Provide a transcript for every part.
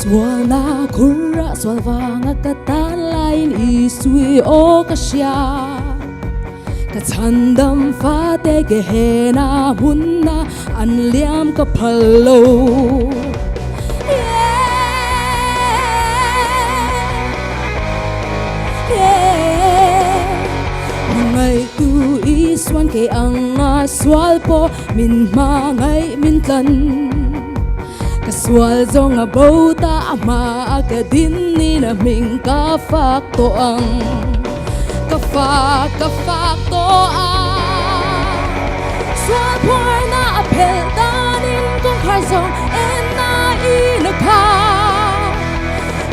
Swalna kura swalvanga katan lain isui o kasya Katandam fate gehena hunna anliam kapalo Ngay tu iswan kay ang aswal po min mangay mintan Kaswal zong nga bauta ama akadin ni naming kafakto ang kafakto ang Swal por na apel tanin kong karzong en na inaka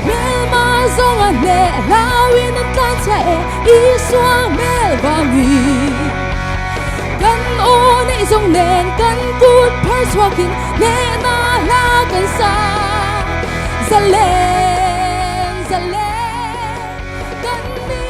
Melma zong ane lawin ang tlansa iswang melbangi Kan o na isong nen kan kut parswakin nen alagan sa zalen kan ni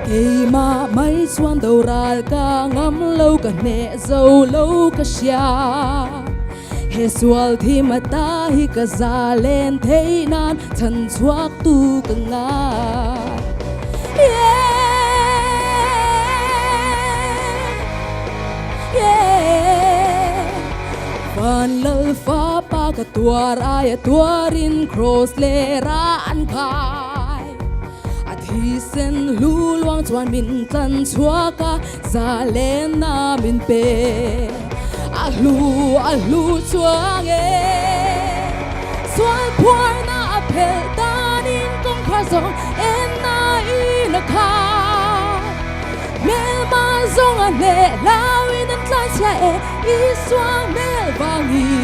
Kay ma may swan daw ral ka ngam lâu ka ne dâu lâu ka siya Heswal thi mata hi ka zalen thei nan than chuak tu ka nga Van lal fa pa ka tuar ay tuarin cross le ra an kai Hisen luluang chuan min tlan chuaka zalen na min pe Ahlu chuang Swal por na apel tanin kong karzong en na inaka Mel ma zong ane lawin ang tlan siya iswang mel bangi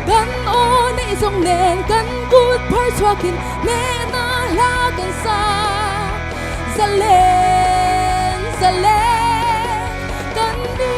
Kan o na isong nen kan good par chuakin nen alagan sa zalen kan ni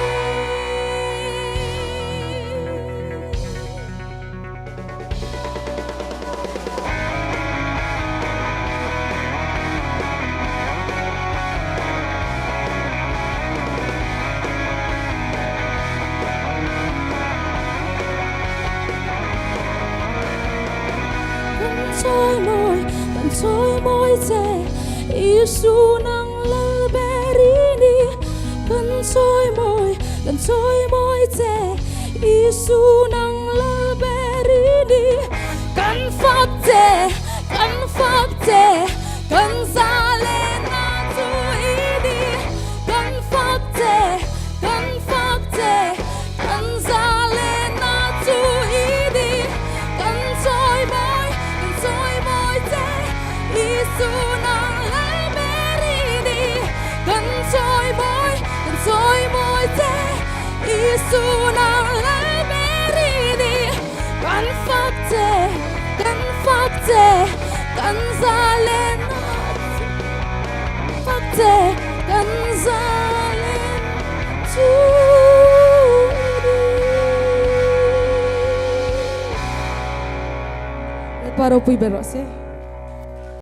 Thôi môi chè Isu nang lalberini Kan thôi môi chè Isu nang lalberini Kan phap chè Kan zale na tu ini Kan phap chè Kan zale na tu ini Kan thôi môi chè Isu nang lalberini Kan thôi môi chè Isu nang lalberini Kan phap chè Kan zalen phap chè Kan zalen tu Paro pui berose